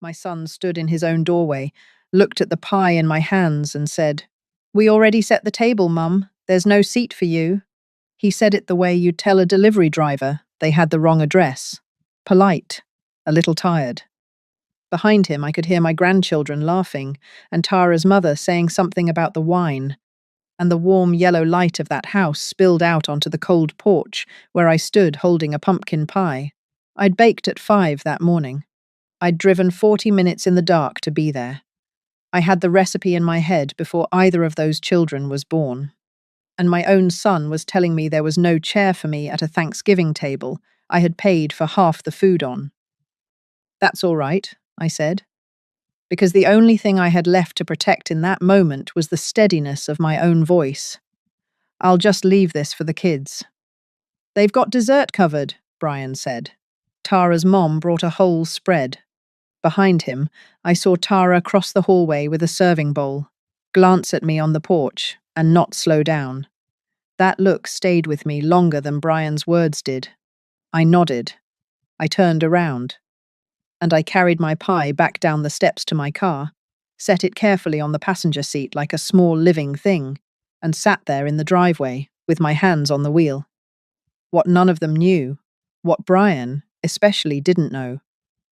My son stood in his own doorway, looked at the pie in my hands, and said, "We already set the table, Mum. There's no seat for you." He said it the way you'd tell a delivery driver they had the wrong address. Polite, a little tired. Behind him, I could hear my grandchildren laughing, and Tara's mother saying something about the wine, and the warm yellow light of that house spilled out onto the cold porch where I stood holding a pumpkin pie. I'd baked at 5 that morning. I'd driven 40 minutes in the dark to be there. I had the recipe in my head before either of those children was born. And my own son was telling me there was no chair for me at a Thanksgiving table I had paid for half the food on. "That's all right," I said, because the only thing I had left to protect in that moment was the steadiness of my own voice. "I'll just leave this for the kids." "They've got dessert covered," Brian said. Tara's mom brought a whole spread. Behind him, I saw Tara cross the hallway with a serving bowl, glance at me on the porch, and not slow down. That look stayed with me longer than Brian's words did. I nodded. I turned around. And I carried my pie back down the steps to my car, set it carefully on the passenger seat like a small living thing, and sat there in the driveway with my hands on the wheel. What none of them knew, what Brian especially didn't know,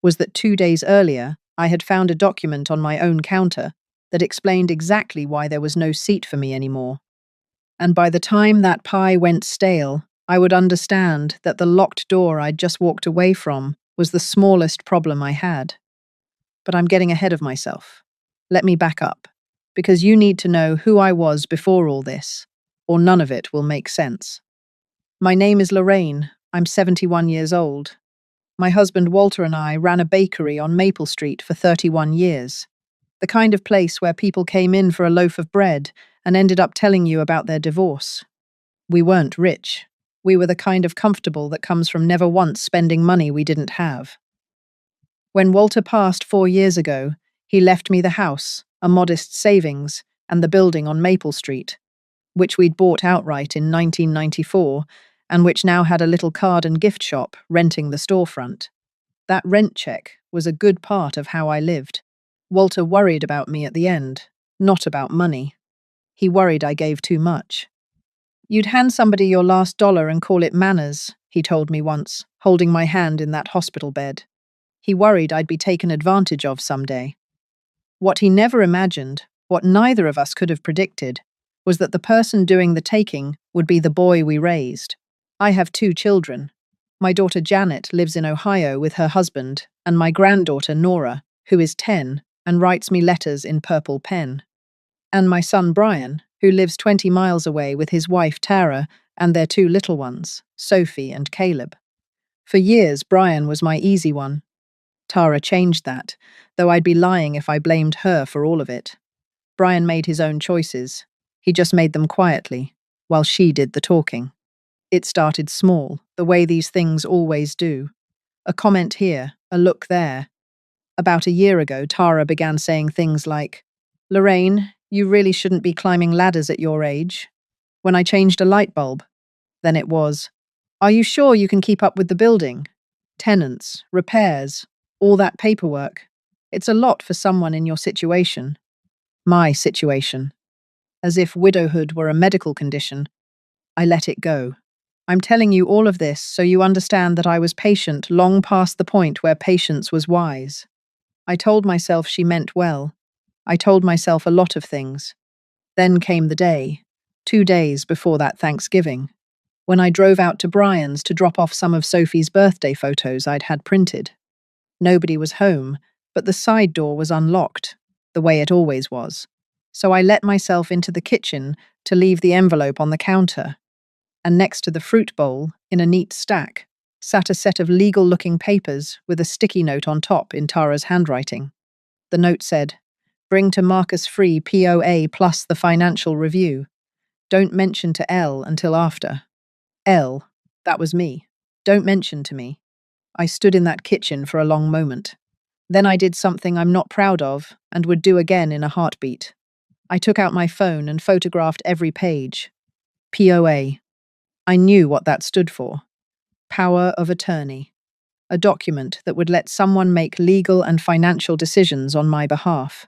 was that 2 days earlier I had found a document on my own counter that explained exactly why there was no seat for me anymore. And by the time that pie went stale, I would understand that the locked door I'd just walked away from was the smallest problem I had. But I'm getting ahead of myself. Let me back up, because you need to know who I was before all this, or none of it will make sense. My name is Lorraine. I'm 71 years old. My husband Walter and I ran a bakery on Maple Street for 31 years. The kind of place where people came in for a loaf of bread and ended up telling you about their divorce. We weren't rich. We were the kind of comfortable that comes from never once spending money we didn't have. When Walter passed 4 years ago, he left me the house, a modest savings, and the building on Maple Street, which we'd bought outright in 1994, and which now had a little card and gift shop renting the storefront. That rent check was a good part of how I lived. Walter worried about me at the end, not about money. He worried I gave too much. "You'd hand somebody your last dollar and call it manners," he told me once, holding my hand in that hospital bed. He worried I'd be taken advantage of someday. What he never imagined, what neither of us could have predicted, was that the person doing the taking would be the boy we raised. I have 2 children. My daughter Janet lives in Ohio with her husband, and my granddaughter Nora, who is 10 and writes me letters in purple pen. And my son Brian, who lives 20 miles away with his wife Tara and their 2 little ones, Sophie and Caleb. For years, Brian was my easy one. Tara changed that, though I'd be lying if I blamed her for all of it. Brian made his own choices. He just made them quietly, while she did the talking. It started small, the way these things always do. A comment here, a look there. About a year ago, Tara began saying things like, "Lorraine, you really shouldn't be climbing ladders at your age." When I changed a light bulb, then it was, "Are you sure you can keep up with the building? Tenants, repairs, all that paperwork. It's a lot for someone in your situation." My situation. As if widowhood were a medical condition. I let it go. I'm telling you all of this so you understand that I was patient long past the point where patience was wise. I told myself she meant well. I told myself a lot of things. Then came the day, 2 days before that Thanksgiving, when I drove out to Brian's to drop off some of Sophie's birthday photos I'd had printed. Nobody was home, but the side door was unlocked, the way it always was. So I let myself into the kitchen to leave the envelope on the counter. And next to the fruit bowl, in a neat stack, sat a set of legal-looking papers with a sticky note on top in Tara's handwriting. The note said, "Bring to Marcus Free POA plus the financial review. Don't mention to L until after." L, that was me. Don't mention to me. I stood in that kitchen for a long moment. Then I did something I'm not proud of and would do again in a heartbeat. I took out my phone and photographed every page. POA. I knew what that stood for. Power of attorney. a document that would let someone make legal and financial decisions on my behalf.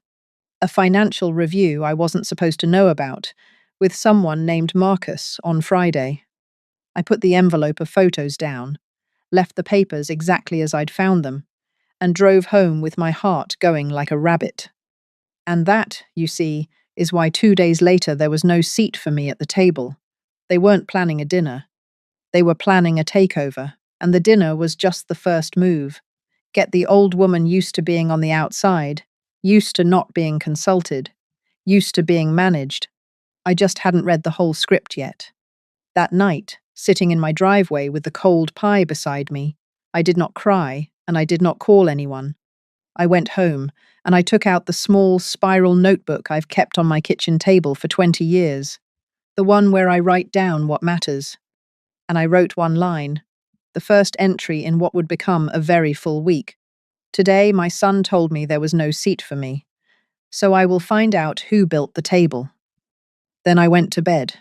A financial review I wasn't supposed to know about, with someone named Marcus on Friday. I put the envelope of photos down, left the papers exactly as I'd found them, and drove home with my heart going like a rabbit. And that, you see, is why 2 days later there was no seat for me at the table. They weren't planning a dinner. They were planning a takeover, and the dinner was just the first move. Get the old woman used to being on the outside, used to not being consulted, used to being managed. I just hadn't read the whole script yet. That night, sitting in my driveway with the cold pie beside me, I did not cry, and I did not call anyone. I went home, and I took out the small spiral notebook I've kept on my kitchen table for 20 years, the one where I write down what matters. And I wrote one line, the first entry in what would become a very full week. Today, my son told me there was no seat for me, so I will find out who built the table. Then I went to bed,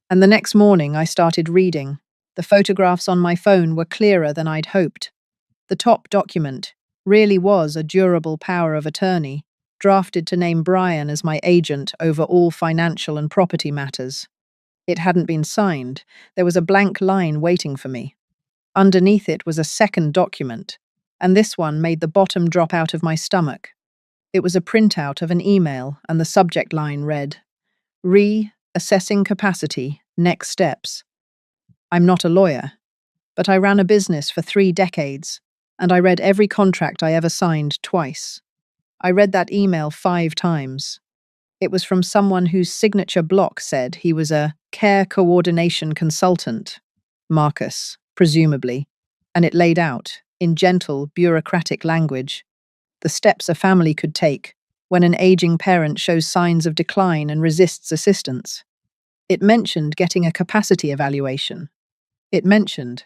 and the next morning I started reading. The photographs on my phone were clearer than I'd hoped. The top document really was a durable power of attorney, drafted to name Brian as my agent over all financial and property matters. It hadn't been signed. There was a blank line waiting for me. Underneath it was a second document, and this one made the bottom drop out of my stomach. It was a printout of an email, and the subject line read, Assessing capacity, next steps. I'm not a lawyer, but I ran a business for 3 decades, and I read every contract I ever signed twice. I read that email 5 times. It was from someone whose signature block said he was a care coordination consultant, Marcus, presumably, and it laid out, in gentle, bureaucratic language, the steps a family could take when an aging parent shows signs of decline and resists assistance. It mentioned getting a capacity evaluation. It mentioned,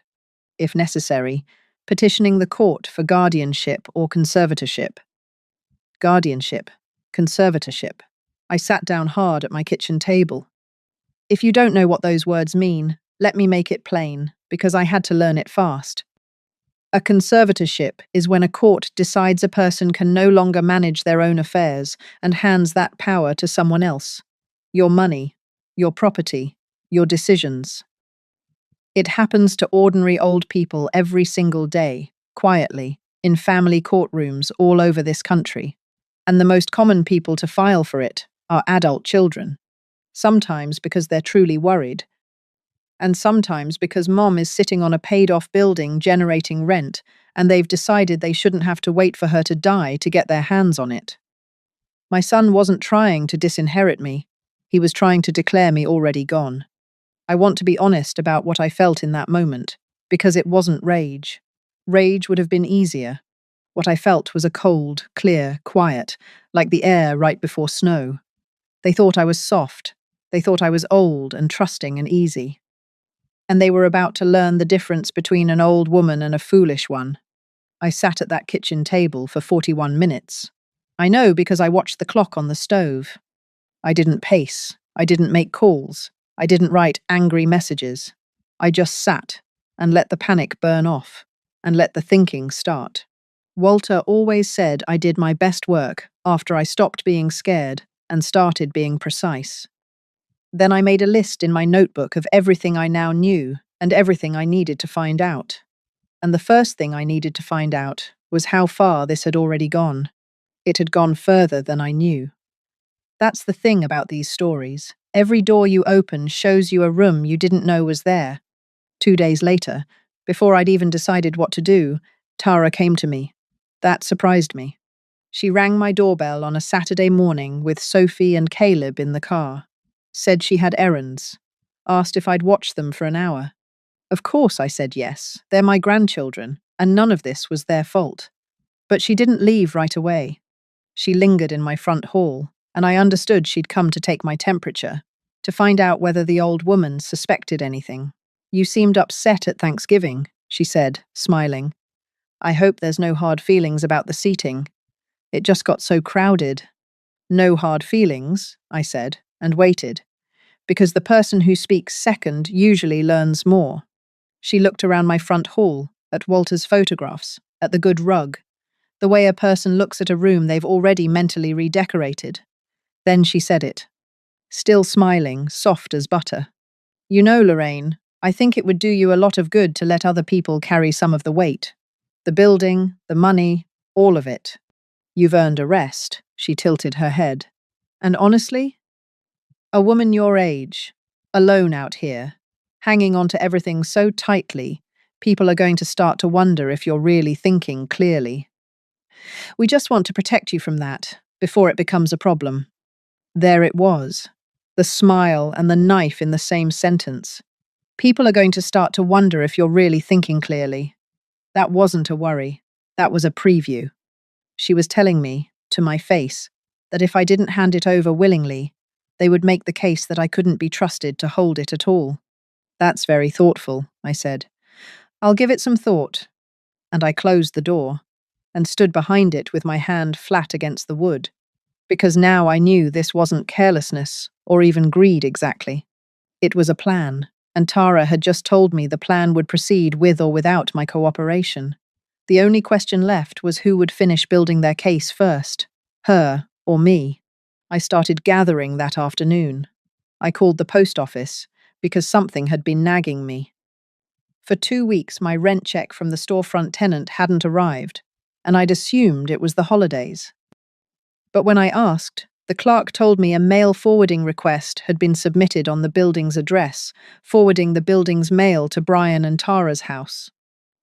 if necessary, petitioning the court for guardianship or conservatorship. Guardianship, conservatorship. I sat down hard at my kitchen table. If you don't know what those words mean, let me make it plain, because I had to learn it fast. A conservatorship is when a court decides a person can no longer manage their own affairs and hands that power to someone else. Your money, your property, your decisions. It happens to ordinary old people every single day, quietly, in family courtrooms all over this country. And the most common people to file for it are adult children. Sometimes because they're truly worried, and sometimes because mom is sitting on a paid-off building generating rent, and they've decided they shouldn't have to wait for her to die to get their hands on it. My son wasn't trying to disinherit me. He was trying to declare me already gone. I want to be honest about what I felt in that moment, because it wasn't rage. Rage would have been easier. What I felt was a cold, clear quiet, like the air right before snow. They thought I was soft. They thought I was old and trusting and easy. And they were about to learn the difference between an old woman and a foolish one. I sat at that kitchen table for 41 minutes. I know because I watched the clock on the stove. I didn't pace. I didn't make calls. I didn't write angry messages. I just sat and let the panic burn off and let the thinking start. Walter always said I did my best work after I stopped being scared and started being precise. Then I made a list in my notebook of everything I now knew and everything I needed to find out. And the first thing I needed to find out was how far this had already gone. It had gone further than I knew. That's the thing about these stories. Every door you open shows you a room you didn't know was there. 2 days later, before I'd even decided what to do, Tara came to me. That surprised me. She rang my doorbell on a Saturday morning with Sophie and Caleb in the car. Said she had errands. Asked if I'd watch them for an hour. Of course I said yes. They're my grandchildren, and none of this was their fault. But she didn't leave right away. She lingered in my front hall, and I understood she'd come to take my temperature, to find out whether the old woman suspected anything. You seemed upset at Thanksgiving, she said, smiling. I hope there's no hard feelings about the seating. It just got so crowded. No hard feelings, I said, and waited, because the person who speaks second usually learns more. She looked around my front hall, at Walter's photographs, at the good rug, the way a person looks at a room they've already mentally redecorated. Then she said it, still smiling, soft as butter. You know, Lorraine, I think it would do you a lot of good to let other people carry some of the weight. The building, the money, all of it. You've earned a rest, she tilted her head. And honestly, a woman your age, alone out here, hanging on to everything so tightly, people are going to start to wonder if you're really thinking clearly. We just want to protect you from that, before it becomes a problem. There it was, the smile and the knife in the same sentence. People are going to start to wonder if you're really thinking clearly. That wasn't a worry. That was a preview. She was telling me, to my face, that if I didn't hand it over willingly, they would make the case that I couldn't be trusted to hold it at all. That's very thoughtful, I said. I'll give it some thought. And I closed the door and stood behind it with my hand flat against the wood, because now I knew this wasn't carelessness or even greed exactly. It was a plan, and Tara had just told me the plan would proceed with or without my cooperation. The only question left was who would finish building their case first, her or me. I started gathering that afternoon. I called the post office because something had been nagging me. For 2 weeks, my rent check from the storefront tenant hadn't arrived, and I'd assumed it was the holidays. But when I asked, the clerk told me a mail forwarding request had been submitted on the building's address, forwarding the building's mail to Brian and Tara's house.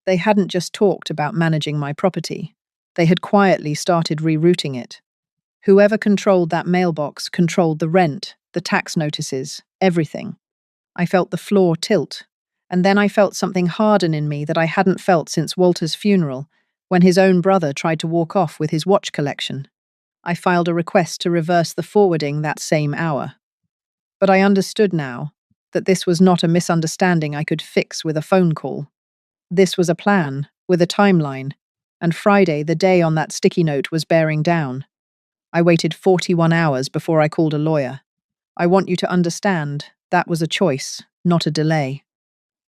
They hadn't just talked about managing my property. They had quietly started rerouting it. Whoever controlled that mailbox controlled the rent, the tax notices, everything. I felt the floor tilt, and then I felt something harden in me that I hadn't felt since Walter's funeral, when his own brother tried to walk off with his watch collection. I filed a request to reverse the forwarding that same hour. But I understood now that this was not a misunderstanding I could fix with a phone call. This was a plan, with a timeline, and Friday, the day on that sticky note, was bearing down. I waited 41 hours before I called a lawyer. I want you to understand that was a choice, not a delay.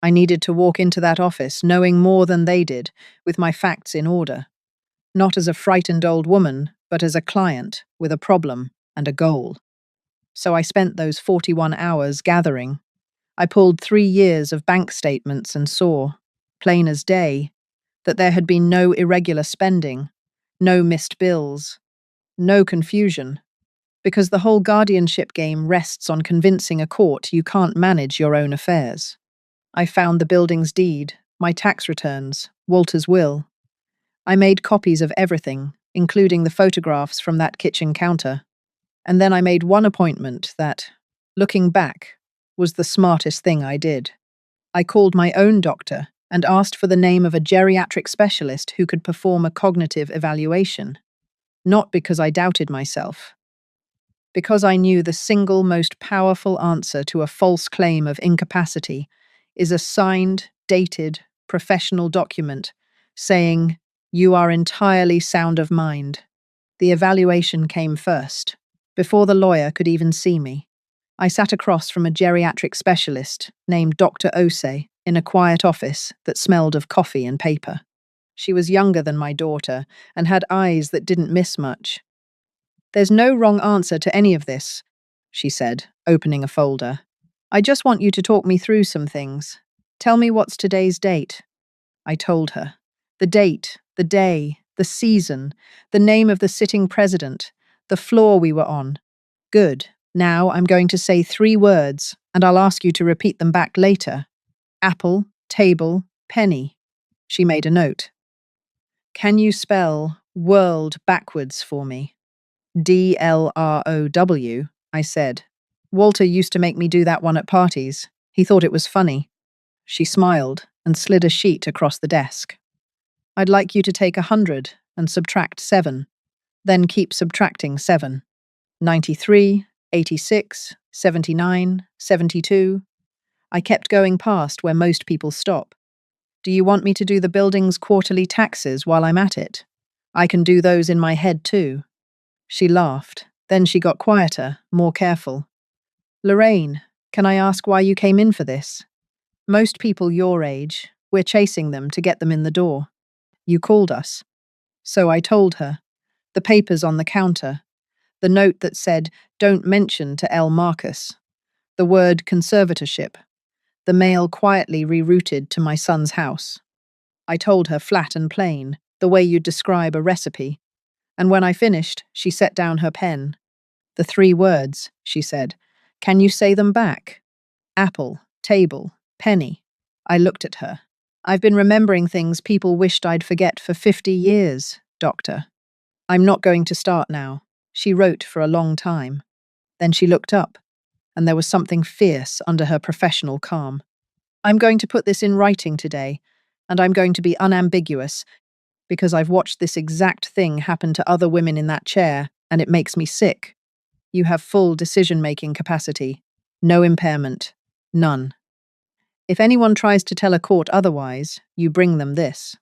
I needed to walk into that office knowing more than they did, with my facts in order. Not as a frightened old woman, but as a client with a problem and a goal. So I spent those 41 hours gathering. I pulled 3 years of bank statements and saw, plain as day, that there had been no irregular spending, no missed bills, no confusion, because the whole guardianship game rests on convincing a court you can't manage your own affairs. I found the building's deed, my tax returns, Walter's will. I made copies of everything, including the photographs from that kitchen counter. And then I made one appointment that, looking back, was the smartest thing I did. I called my own doctor and asked for the name of a geriatric specialist who could perform a cognitive evaluation. Not because I doubted myself. Because I knew the single most powerful answer to a false claim of incapacity is a signed, dated, professional document saying, "You are entirely sound of mind." The evaluation came first, before the lawyer could even see me. I sat across from a geriatric specialist named Dr. Osei in a quiet office that smelled of coffee and paper. She was younger than my daughter and had eyes that didn't miss much. "There's no wrong answer to any of this," she said, opening a folder. "I just want you to talk me through some things. Tell me what's today's date." I told her. The date, the day, the season, the name of the sitting president, the floor we were on. Good. Now I'm going to say 3 words, and I'll ask you to repeat them back later. Apple, table, penny. She made a note. "Can you spell world backwards for me?" DLROW, I said. Walter used to make me do that one at parties. He thought it was funny. She smiled and slid a sheet across the desk. "I'd like you to take 100 and subtract 7. Then keep subtracting 7. 93, 86, 79, 72. I kept going past where most people stop. "Do you want me to do the building's quarterly taxes while I'm at it? I can do those in my head too." She laughed. Then she got quieter, more careful. "Lorraine, can I ask why you came in for this? Most people your age, We're chasing them to get them in the door. You called us. So I told her. The papers on the counter. The note that said, "Don't mention to L. Marcus." The word conservatorship. The mail quietly rerouted to my son's house. I told her flat and plain, the way you'd describe a recipe. And when I finished, she set down her pen. "The 3 words," she said. "Can you say them back?" Apple, table, penny. I looked at her. "I've been remembering things people wished I'd forget for 50 years, Doctor." "I'm not going to start now." She wrote for a long time. Then she looked up, and there was something fierce under her professional calm. "I'm going to put this in writing today, and I'm going to be unambiguous, because I've watched this exact thing happen to other women in that chair, and it makes me sick. You have full decision-making capacity. No impairment. None. If anyone tries to tell a court otherwise, you bring them this."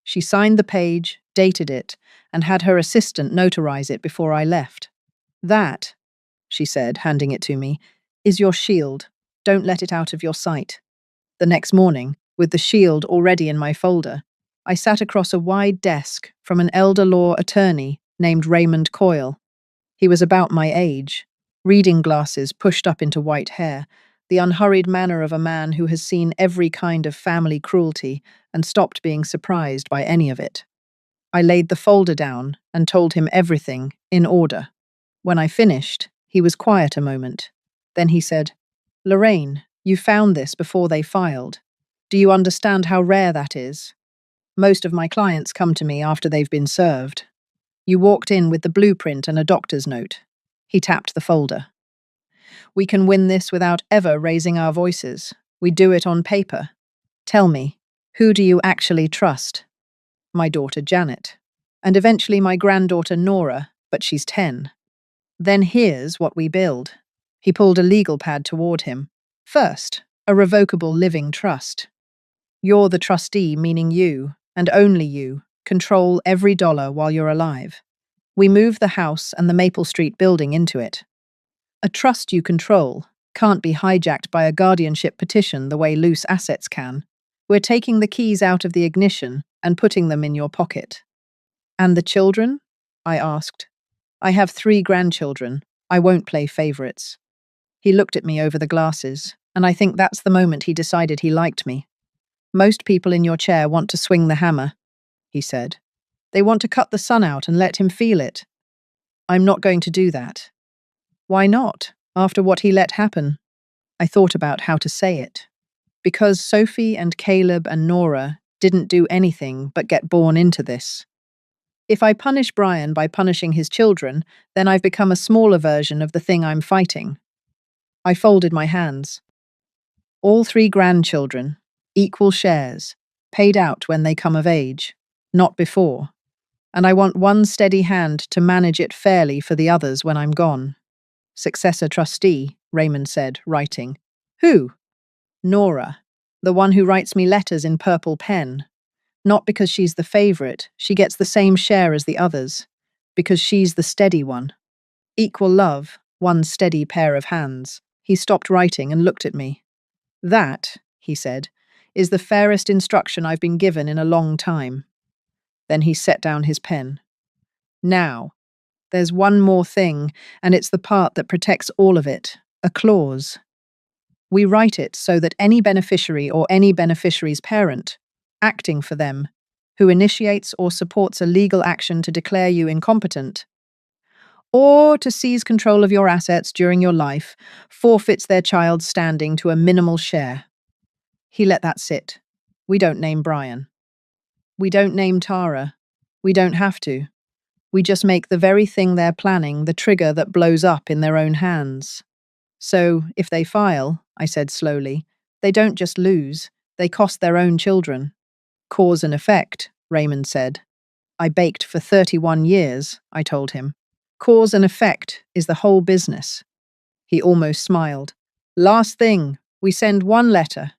She signed the page, dated it, and had her assistant notarize it before I left. "That," she said, handing it to me, "is your shield. Don't let it out of your sight." The next morning, with the shield already in my folder, I sat across a wide desk from an elder law attorney named Raymond Coyle. He was about my age, reading glasses pushed up into white hair, the unhurried manner of a man who has seen every kind of family cruelty and stopped being surprised by any of it. I laid the folder down and told him everything in order. When I finished, he was quiet a moment. Then he said, "Lorraine, you found this before they filed. Do you understand how rare that is? Most of my clients come to me after they've been served. You walked in with the blueprint and a doctor's note." He tapped the folder. "We can win this without ever raising our voices. We do it on paper. Tell me, who do you actually trust?" "My daughter Janet. And eventually my granddaughter Nora, but she's 10. Then here's what we build." He pulled a legal pad toward him. "First, a revocable living trust. You're the trustee, meaning you, and only you, control every dollar while you're alive. We move the house and the Maple Street building into it. A trust you control can't be hijacked by a guardianship petition the way loose assets can. We're taking the keys out of the ignition and putting them in your pocket." "And the children?" I asked. "I have 3 grandchildren. I won't play favorites." He looked at me over the glasses, and I think that's the moment he decided he liked me. "Most people in your chair want to swing the hammer," he said. "They want to cut the sun out and let him feel it. I'm not going to do that." "Why not, after what he let happen?" I thought about how to say it. "Because Sophie and Caleb and Nora didn't do anything but get born into this. If I punish Brian by punishing his children, then I've become a smaller version of the thing I'm fighting." I folded my hands. "All 3 grandchildren, equal shares, paid out when they come of age, not before. And I want one steady hand to manage it fairly for the others when I'm gone." "Successor trustee," Raymond said, writing. "Who?" "Nora, the one who writes me letters in purple pen. Not because she's the favorite, she gets the same share as the others. Because she's the steady one. Equal love, one steady pair of hands." He stopped writing and looked at me. "That," he said, "is the fairest instruction I've been given in a long time." Then he set down his pen. "Now, there's one more thing, and it's the part that protects all of it, a clause. We write it so that any beneficiary or any beneficiary's parent, acting for them, who initiates or supports a legal action to declare you incompetent, or to seize control of your assets during your life, forfeits their child's standing to a minimal share." He let that sit. "We don't name Brian. We don't name Tara. We don't have to. We just make the very thing they're planning the trigger that blows up in their own hands. So, if they file," I said slowly, "they don't just lose, they cost their own children." "Cause and effect," Raymond said. "I baked for 31 years, I told him. "Cause and effect is the whole business." He almost smiled. "Last thing, we send 1 letter.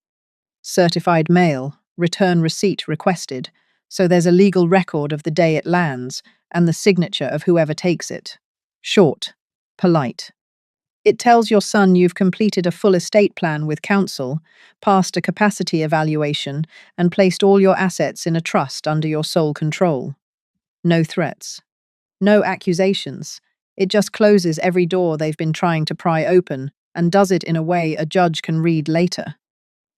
Certified mail, return receipt requested, so there's a legal record of the day it lands and the signature of whoever takes it. Short, polite. It tells your son you've completed a full estate plan with council, passed a capacity evaluation, and placed all your assets in a trust under your sole control. No threats. No accusations. It just closes every door they've been trying to pry open and does it in a way a judge can read later.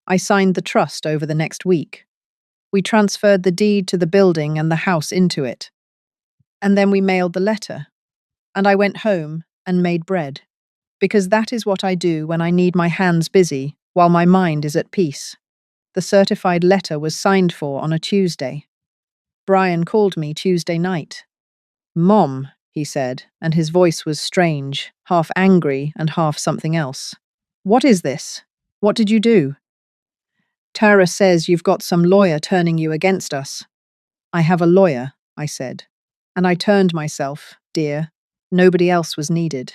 I signed the trust over the next week. We transferred the deed to the building and the house into it. And then we mailed the letter. And I went home and made bread. Because that is what I do when I need my hands busy while my mind is at peace. The certified letter was signed for on a Tuesday. Brian called me Tuesday night. "Mom," he said, and his voice was strange, half angry and half something else. "What is this? What did you do?" "Tara says you've got some lawyer turning you against us." "I have a lawyer," I said. "And I turned myself, dear. Nobody else was needed."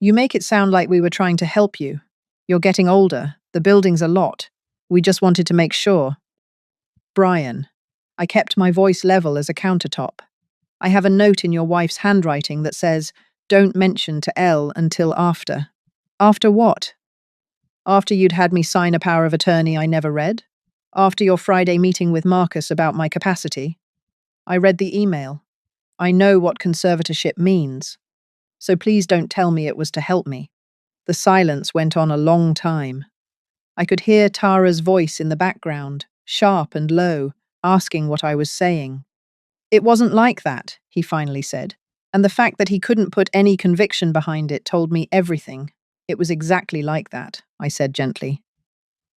"You make it sound like we were trying to help you. You're getting older. The building's a lot. We just wanted to make sure." "Brian." I kept my voice level as a countertop. "I have a note in your wife's handwriting that says, 'Don't mention to Elle until after.'" "After what?" "After you'd had me sign a power of attorney I never read? After your Friday meeting with Marcus about my capacity?" "I read the email. I know what conservatorship means. So please don't tell me it was to help me." The silence went on a long time. I could hear Tara's voice in the background, sharp and low, asking what I was saying. "It wasn't like that," he finally said, and the fact that he couldn't put any conviction behind it told me everything. "It was exactly like that," I said gently.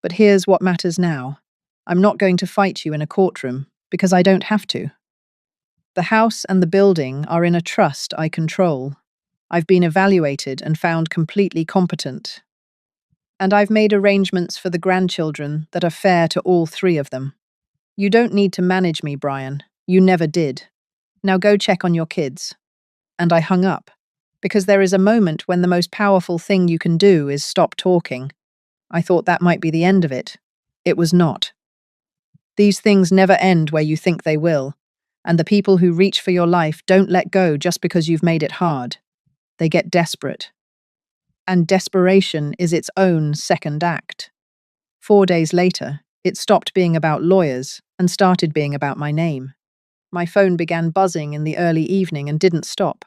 "But here's what matters now. I'm not going to fight you in a courtroom, because I don't have to. The house and the building are in a trust I control. I've been evaluated and found completely competent. And I've made arrangements for the grandchildren that are fair to all three of them. You don't need to manage me, Brian. You never did. Now go check on your kids." And I hung up, because there is a moment when the most powerful thing you can do is stop talking. I thought that might be the end of it. It was not. These things never end where you think they will, and the people who reach for your life don't let go just because you've made it hard. They get desperate. And desperation is its own second act. 4 days later, it stopped being about lawyers and started being about my name. My phone began buzzing in the early evening and didn't stop.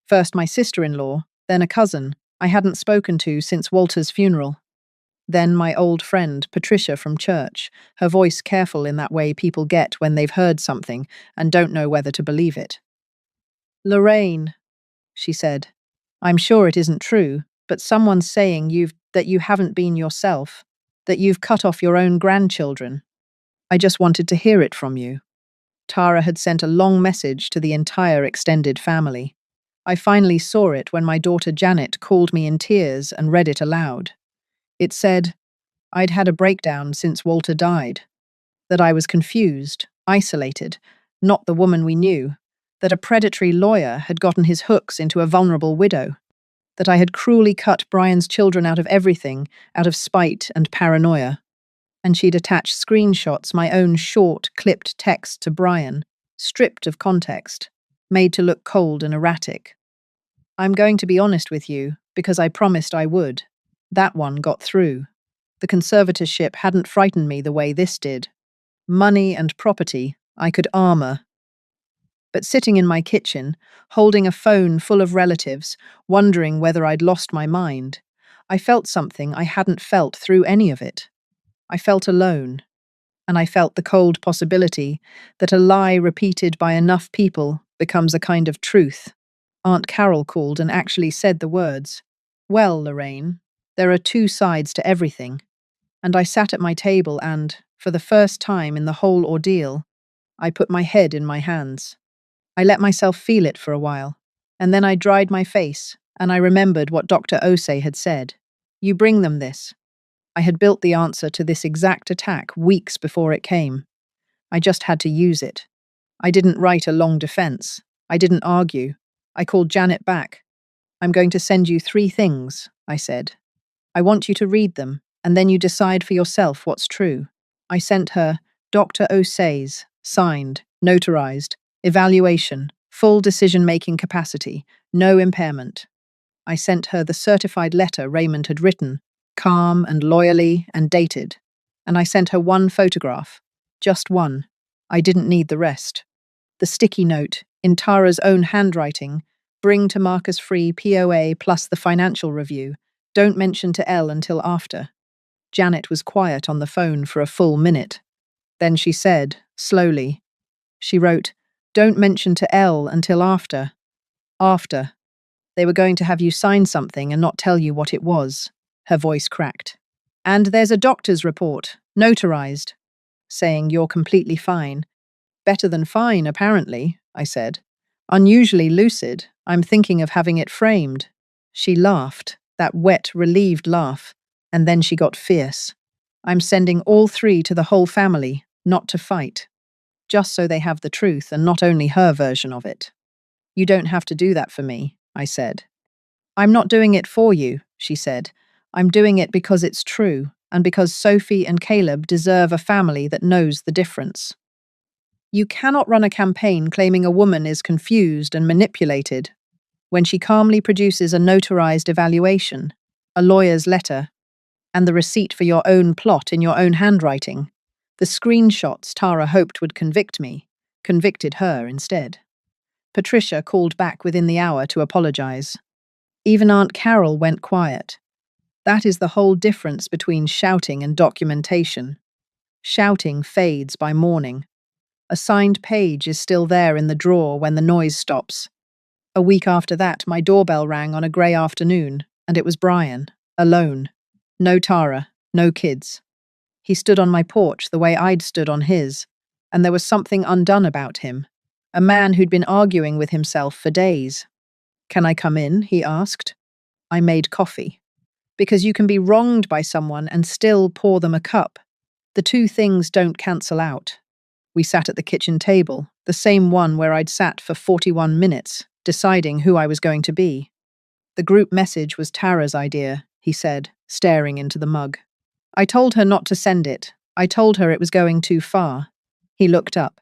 First my sister-in-law, then a cousin I hadn't spoken to since Walter's funeral. Then my old friend, Patricia from church, her voice careful in that way people get when they've heard something and don't know whether to believe it. "Lorraine," she said, "I'm sure it isn't true, but someone's saying that you haven't been yourself, that you've cut off your own grandchildren. I just wanted to hear it from you." Tara had sent a long message to the entire extended family. I finally saw it when my daughter Janet called me in tears and read it aloud. It said, "I'd had a breakdown since Walter died. That I was confused, isolated, not the woman we knew. That a predatory lawyer had gotten his hooks into a vulnerable widow. That I had cruelly cut Brian's children out of everything, out of spite and paranoia." And she'd attached screenshots, my own short, clipped text to Brian, stripped of context, made to look cold and erratic. "I'm going to be honest with you, because I promised I would. That one got through. The conservatorship hadn't frightened me the way this did. Money and property, I could armor. But sitting in my kitchen, holding a phone full of relatives, wondering whether I'd lost my mind, I felt something I hadn't felt through any of it. I felt alone, and I felt the cold possibility that a lie repeated by enough people becomes a kind of truth. Aunt Carol called and actually said the words, "Well, Lorraine, there are two sides to everything." And I sat at my table and, for the first time in the whole ordeal, I put my head in my hands. I let myself feel it for a while, and then I dried my face, and I remembered what Dr. Osei had said. "You bring them this." I had built the answer to this exact attack weeks before it came. I just had to use it. I didn't write a long defense. I didn't argue. I called Janet back. "I'm going to send you 3 things," I said. "I want you to read them, and then you decide for yourself what's true." I sent her Dr. Osei's, signed, notarized, evaluation, full decision-making capacity, no impairment. I sent her the certified letter Raymond had written, calm and loyally and dated. And I sent her one photograph. Just one. I didn't need the rest. The sticky note, in Tara's own handwriting, bring to Marcus Free POA plus the financial review. Don't mention to Elle until after. Janet was quiet on the phone for a full minute. Then she said, slowly, she wrote, don't mention to Elle until after. After. They were going to have you sign something and not tell you what it was. Her voice cracked. And there's a doctor's report, notarized, saying you're completely fine. Better than fine, apparently, I said. Unusually lucid. I'm thinking of having it framed. She laughed, that wet, relieved laugh, and then she got fierce. I'm sending all three to the whole family, not to fight. Just so they have the truth and not only her version of it. You don't have to do that for me, I said. I'm not doing it for you, she said. I'm doing it because it's true, and because Sophie and Caleb deserve a family that knows the difference. You cannot run a campaign claiming a woman is confused and manipulated when she calmly produces a notarized evaluation, a lawyer's letter, and the receipt for your own plot in your own handwriting. The screenshots Tara hoped would convict me, convicted her instead. Patricia called back within the hour to apologize. Even Aunt Carol went quiet. That is the whole difference between shouting and documentation. Shouting fades by morning. A signed page is still there in the drawer when the noise stops. A week after that, my doorbell rang on a grey afternoon, and it was Brian, alone. No Tara, no kids. He stood on my porch the way I'd stood on his, and there was something undone about him. A man who'd been arguing with himself for days. Can I come in? He asked. I made coffee. Because you can be wronged by someone and still pour them a cup. The two things don't cancel out. We sat at the kitchen table, the same one where I'd sat for 41 minutes, deciding who I was going to be. The group message was Tara's idea, he said, staring into the mug. I told her not to send it. I told her it was going too far. He looked up.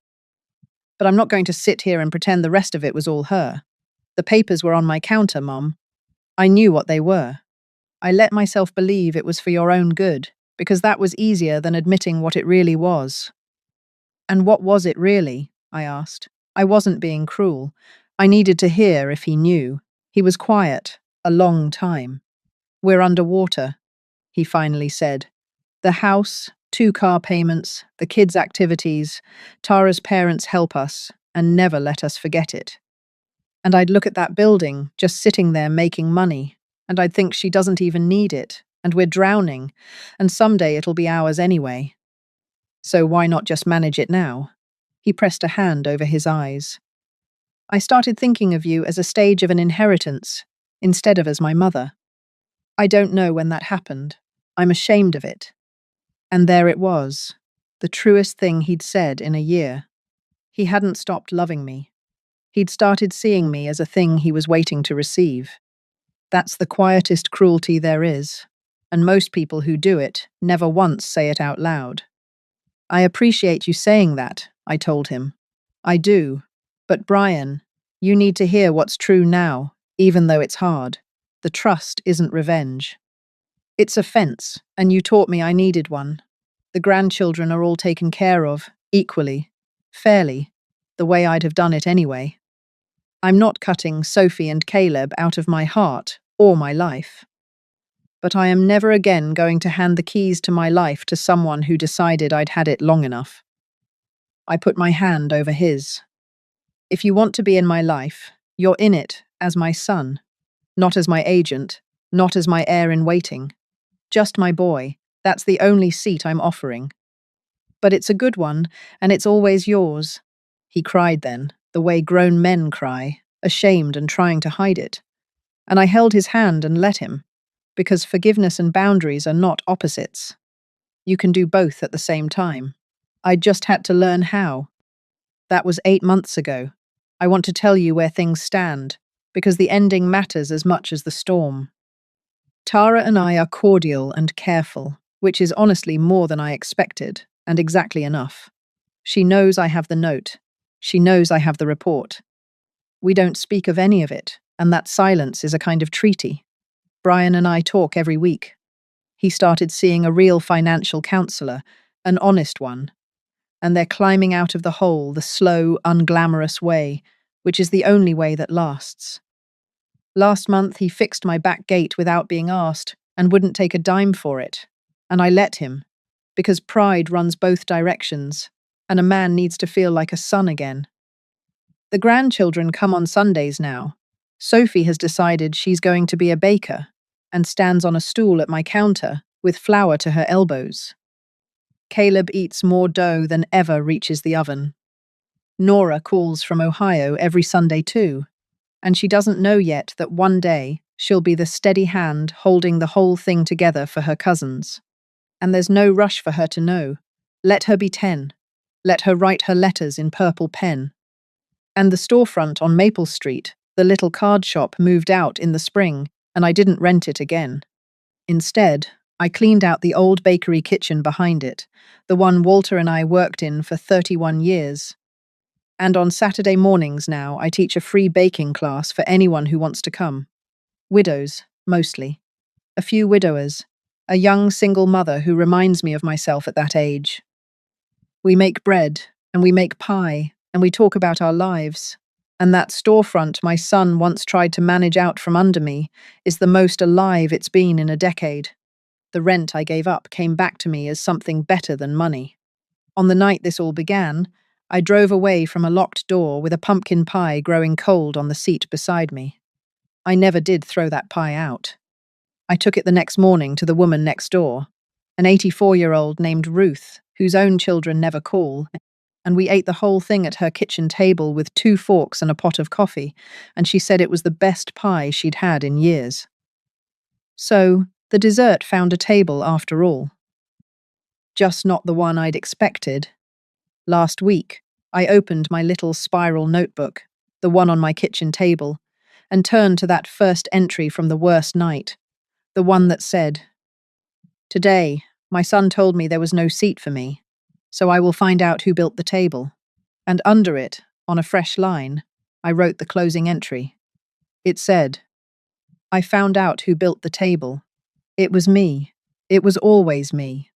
But I'm not going to sit here and pretend the rest of it was all her. The papers were on my counter, Mom. I knew what they were. I let myself believe it was for your own good, because that was easier than admitting what it really was. And what was it really? I asked. I wasn't being cruel. I needed to hear if he knew. He was quiet, a long time. We're underwater, he finally said. The house, 2 car payments, the kids' activities, Tara's parents help us and never let us forget it. And I'd look at that building, just sitting there making money, and I'd think she doesn't even need it, and we're drowning, and someday it'll be ours anyway. So why not just manage it now? He pressed a hand over his eyes. I started thinking of you as a stage of an inheritance, instead of as my mother. I don't know when that happened. I'm ashamed of it. And there it was, the truest thing he'd said in a year. He hadn't stopped loving me. He'd started seeing me as a thing he was waiting to receive. That's the quietest cruelty there is, and most people who do it never once say it out loud. I appreciate you saying that, I told him. I do. But Brian, you need to hear what's true now, even though it's hard. The trust isn't revenge. It's a fence, and you taught me I needed one. The grandchildren are all taken care of, equally, fairly, the way I'd have done it anyway. I'm not cutting Sophie and Caleb out of my heart or my life. But I am never again going to hand the keys to my life to someone who decided I'd had it long enough. I put my hand over his. If you want to be in my life, you're in it as my son, not as my agent, not as my heir in waiting. Just my boy, that's the only seat I'm offering. But it's a good one, and it's always yours. He cried then, the way grown men cry, ashamed and trying to hide it. And I held his hand and let him, because forgiveness and boundaries are not opposites. You can do both at the same time. I just had to learn how. That was 8 months ago. I want to tell you where things stand, because the ending matters as much as the storm. Tara and I are cordial and careful, which is honestly more than I expected, and exactly enough. She knows I have the note. She knows I have the report. We don't speak of any of it, and that silence is a kind of treaty. Brian and I talk every week. He started seeing a real financial counselor, an honest one, and they're climbing out of the hole the slow, unglamorous way, which is the only way that lasts. Last month, he fixed my back gate without being asked and wouldn't take a dime for it. And I let him, because pride runs both directions, and a man needs to feel like a son again. The grandchildren come on Sundays now. Sophie has decided she's going to be a baker and stands on a stool at my counter with flour to her elbows. Caleb eats more dough than ever reaches the oven. Nora calls from Ohio every Sunday too, and she doesn't know yet that one day she'll be the steady hand holding the whole thing together for her cousins. And there's no rush for her to know. Let her be 10. Let her write her letters in purple pen. And the storefront on Maple Street, the little card shop, moved out in the spring, and I didn't rent it again. Instead, I cleaned out the old bakery kitchen behind it, the one Walter and I worked in for 31 years. And on Saturday mornings now, I teach a free baking class for anyone who wants to come. Widows, mostly. A few widowers. A young single mother who reminds me of myself at that age. We make bread, and we make pie, and we talk about our lives. And that storefront my son once tried to manage out from under me is the most alive it's been in a decade. The rent I gave up came back to me as something better than money. On the night this all began, I drove away from a locked door with a pumpkin pie growing cold on the seat beside me. I never did throw that pie out. I took it the next morning to the woman next door, an 84-year-old named Ruth, whose own children never call, and we ate the whole thing at her kitchen table with 2 forks and a pot of coffee, and she said it was the best pie she'd had in years. So, the dessert found a table after all. Just not the one I'd expected. Last week, I opened my little spiral notebook, the one on my kitchen table, and turned to that first entry from the worst night. The one that said, "Today, my son told me there was no seat for me, so I will find out who built the table." And under it, on a fresh line, I wrote the closing entry. It said, "I found out who built the table. It was me. It was always me.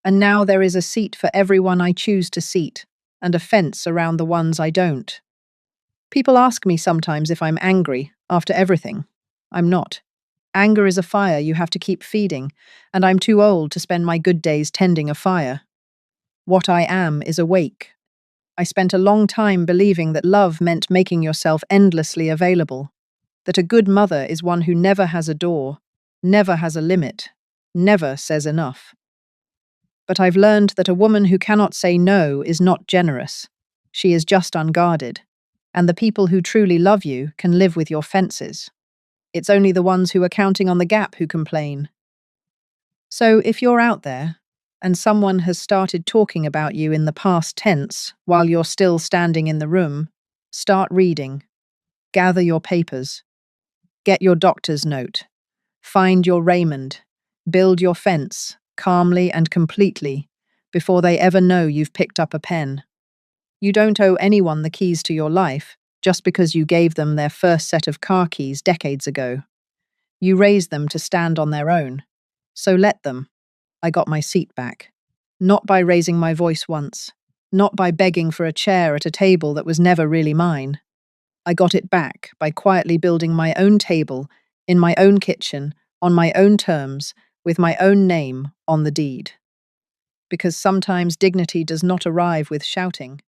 And now there is a seat for everyone I choose to seat, and a fence around the ones I don't." People ask me sometimes if I'm angry after everything. I'm not. Anger is a fire you have to keep feeding, and I'm too old to spend my good days tending a fire. What I am is awake. I spent a long time believing that love meant making yourself endlessly available, that a good mother is one who never has a door, never has a limit, never says enough. But I've learned that a woman who cannot say no is not generous. She is just unguarded, and the people who truly love you can live with your fences. It's only the ones who are counting on the gap who complain. So if you're out there, and someone has started talking about you in the past tense while you're still standing in the room, start reading. Gather your papers. Get your doctor's note. Find your Raymond. Build your fence, calmly and completely, before they ever know you've picked up a pen. You don't owe anyone the keys to your life, just because you gave them their first set of car keys decades ago. You raised them to stand on their own. So let them. I got my seat back. Not by raising my voice once. Not by begging for a chair at a table that was never really mine. I got it back by quietly building my own table, in my own kitchen, on my own terms, with my own name on the deed. Because sometimes dignity does not arrive with shouting.